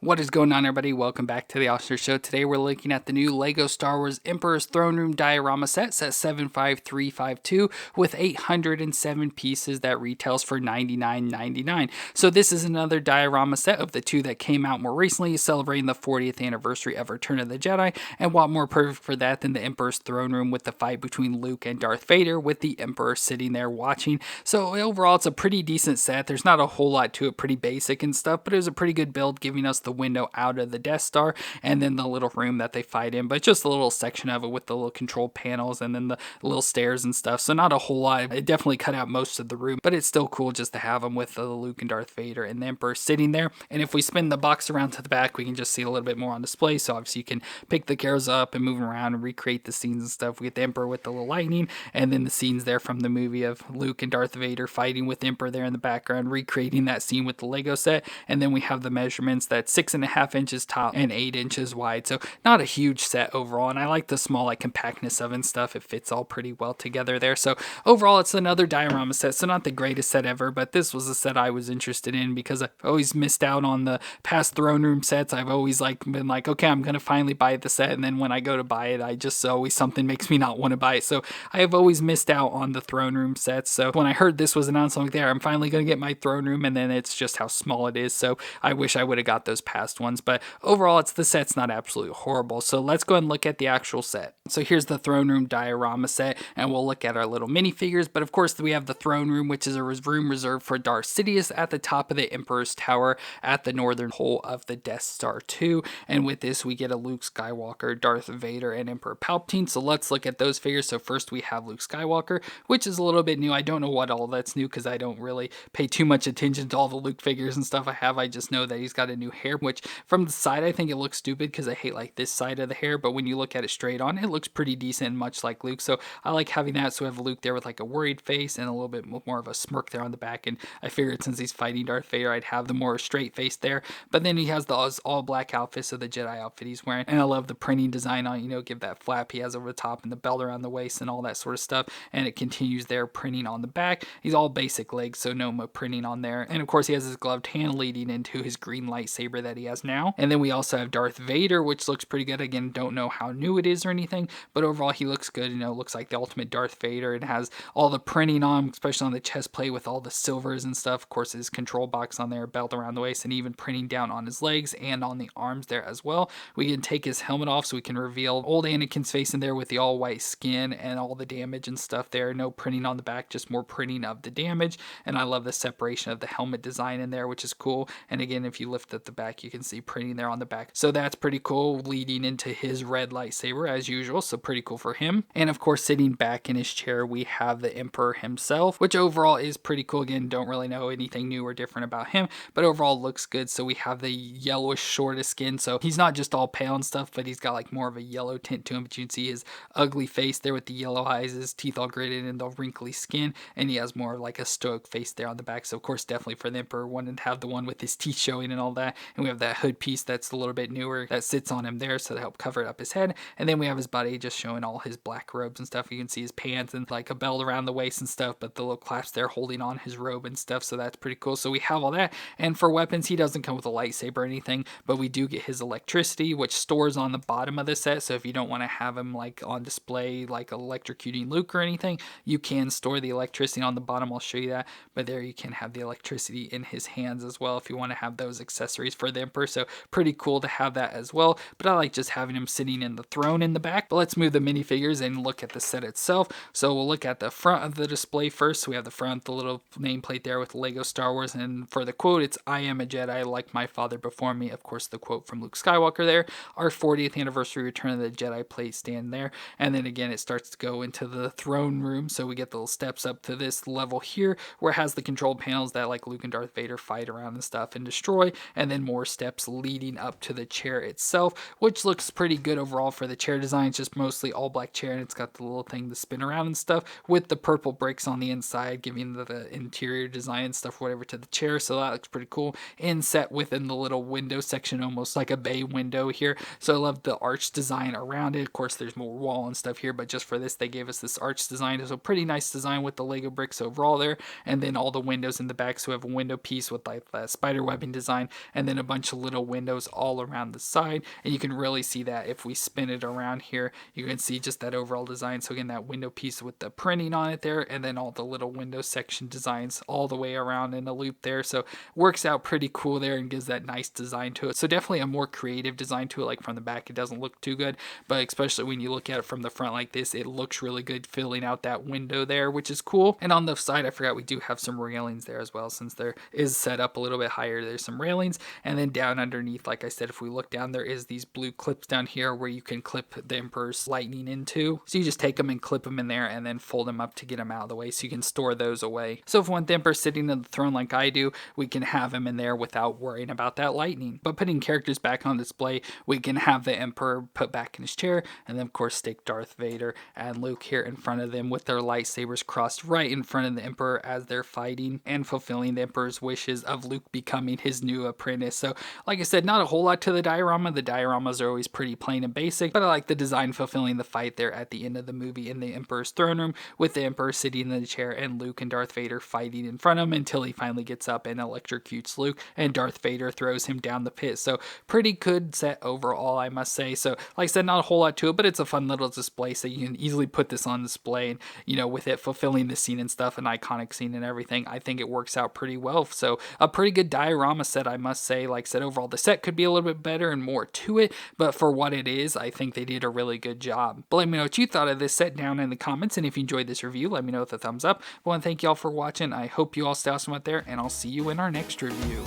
What is going on, everybody? Welcome back to the Austin Show. Today we're looking at the new LEGO Star Wars Emperor's Throne Room Diorama set 75352 with 807 pieces that retails for $99.99. So this is another diorama set of the two that came out more recently, celebrating the 40th anniversary of Return of the Jedi, and what more perfect for that than the Emperor's Throne Room with the fight between Luke and Darth Vader with the Emperor sitting there watching. So overall, it's a pretty decent set. There's not a whole lot to it, pretty basic and stuff, but it was a pretty good build, giving us the window out of the Death Star and then the little room that they fight in, but just a little section of it with the little control panels and then the little stairs and stuff. So not a whole lot. It definitely cut out most of the room, but it's still cool just to have them with the Luke and Darth Vader and the Emperor sitting there. And if we spin the box around to the back, we can just see a little bit more on display. So obviously you can pick the characters up and move them around and recreate the scenes and stuff. We get the Emperor with the little lightning and then the scenes there from the movie of Luke and Darth Vader fighting with the Emperor there in the background, recreating that scene with the Lego set. And then we have the measurements that's 6.5 inches tall and 8 inches wide. So not a huge set overall. And I like the small compactness of it and stuff. It fits all pretty well together there. So overall, it's another diorama set. So not the greatest set ever, but this was a set I was interested in because I've always missed out on the past throne room sets. I've always been like, okay, I'm going to finally buy the set. And then when I go to buy it, I just always something makes me not want to buy it. So I have always missed out on the throne room sets. So when I heard this was announced, I'm like, there, I'm finally going to get my throne room. And then it's just how small it is. So I wish I would have got those past ones, but overall, the set's not absolutely horrible. So let's go ahead and look at the actual set. So here's the throne room diorama set, and we'll look at our little minifigures. But of course, we have the throne room, which is a room reserved for Darth Sidious at the top of the Emperor's Tower at the northern pole of the Death Star 2. And with this, we get a Luke Skywalker, Darth Vader, and Emperor Palpatine. So let's look at those figures. So first, we have Luke Skywalker, which is a little bit new. I don't know what all that's new because I don't really pay too much attention to all the Luke figures and stuff I have. I just know that he's got a new hair, which from the side, I think it looks stupid because I hate this side of the hair, but when you look at it straight on, it looks pretty decent, much like Luke. So I like having that. So we have Luke there with a worried face and a little bit more of a smirk there on the back. And I figured since he's fighting Darth Vader, I'd have the more straight face there. But then he has the all black outfit, so the Jedi outfit he's wearing. And I love the printing design on, give that flap he has over the top and the belt around the waist and all that sort of stuff. And it continues there printing on the back. He's all basic legs, so no more printing on there. And of course, he has his gloved hand leading into his green lightsaber that he has now. And then we also have Darth Vader, which looks pretty good. Again, don't know how new it is or anything, but overall he looks good. Looks like the ultimate Darth Vader. It has all the printing on, especially on the chest plate with all the silvers and stuff. Of course, his control box on there, belt around the waist, and even printing down on his legs and on the arms there as well. We can take his helmet off so we can reveal old Anakin's face in there with the all white skin and all the damage and stuff there. No printing on the back, just more printing of the damage. And I love the separation of the helmet design in there, which is cool. And again, if you lift up the back, you can see printing there on the back. So that's pretty cool, leading into his red lightsaber as usual. So pretty cool for him. And of course, sitting back in his chair, we have the Emperor himself, which overall is pretty cool. Again, don't really know anything new or different about him, but overall looks good. So we have the yellowish shortest skin. So he's not just all pale and stuff, but he's got more of a yellow tint to him. But you can see his ugly face there with the yellow eyes, his teeth all gritted and the wrinkly skin. And he has more a stoic face there on the back. So of course, definitely for the Emperor, wanted to have the one with his teeth showing and all that. And we have that hood piece that's a little bit newer that sits on him there, so to help cover up his head. And then we have his body just showing all his black robes and stuff. You can see his pants and a belt around the waist and stuff, but the little clasp there holding on his robe and stuff. So that's pretty cool. So we have all that. And for weapons, he doesn't come with a lightsaber or anything, but we do get his electricity, which stores on the bottom of the set. So if you don't want to have him on display, electrocuting Luke or anything, you can store the electricity on the bottom. I'll show you that. But there you can have the electricity in his hands as well if you want to have those accessories for the Emperor. So pretty cool to have that as well. But I like just having him sitting in the throne in the back. But let's move the minifigures and look at the set itself. So we'll look at the front of the display first. So we have the front, the little nameplate there with Lego Star Wars. And for the quote, it's "I am a Jedi like my father before me." Of course, the quote from Luke Skywalker there. Our 40th anniversary Return of the Jedi plate stand there. And then again, it starts to go into the throne room. So we get the little steps up to this level here where it has the control panels that Luke and Darth Vader fight around and stuff and destroy. And then more steps leading up to the chair itself, which looks pretty good overall for the chair design. It's just mostly all black chair and it's got the little thing to spin around and stuff with the purple bricks on the inside, giving the interior design and stuff, whatever, to the chair. So that looks pretty cool. Inset within the little window section, almost like a bay window here. So I love the arch design around it. Of course, there's more wall and stuff here, but just for this, they gave us this arch design. So pretty nice design with the Lego bricks overall there. And then all the windows in the back. So we have a window piece with that spider webbing design, and then a bunch of little windows all around the side, and you can really see that if we spin it around here. You can see just that overall design. So again, that window piece with the printing on it there, and then all the little window section designs all the way around in a loop there. So works out pretty cool there and gives that nice design to it. So definitely a more creative design to it. Like from the back, it doesn't look too good, but especially when you look at it from the front like this, it looks really good filling out that window there, which is cool. And on the side, I forgot we do have some railings there as well, since there is set up a little bit higher. There's some railings, and then down underneath, like I said, if we look down, there is these blue clips down here where you can clip the Emperor's lightning into. So you just take them and clip them in there and then fold them up to get them out of the way, so you can store those away. So if we want the Emperor sitting on the throne like I do, we can have him in there without worrying about that lightning. But putting characters back on display, we can have the Emperor put back in his chair, and then of course stick Darth Vader and Luke here in front of them with their lightsabers crossed right in front of the Emperor as they're fighting and fulfilling the Emperor's wishes of Luke becoming his new apprentice. So like I said, not a whole lot to the diorama. The dioramas are always pretty plain and basic, but I like the design fulfilling the fight there at the end of the movie in the Emperor's throne room, with the Emperor sitting in the chair and Luke and Darth Vader fighting in front of him until he finally gets up and electrocutes Luke, and Darth Vader throws him down the pit. So pretty good set overall, I must say. So like I said, not a whole lot to it, but it's a fun little display, so you can easily put this on display, and you know, with it fulfilling the scene and stuff, an iconic scene and everything, I think it works out pretty well. So a pretty good diorama set, I must say. Like I said, overall the set could be a little bit better and more to it, but for what it is, I think they did a really good job. But let me know what you thought of this set down in the comments, and if you enjoyed this review, let me know with a thumbs up. I want to thank you all for watching. I hope you all stay awesome out there, and I'll see you in our next review.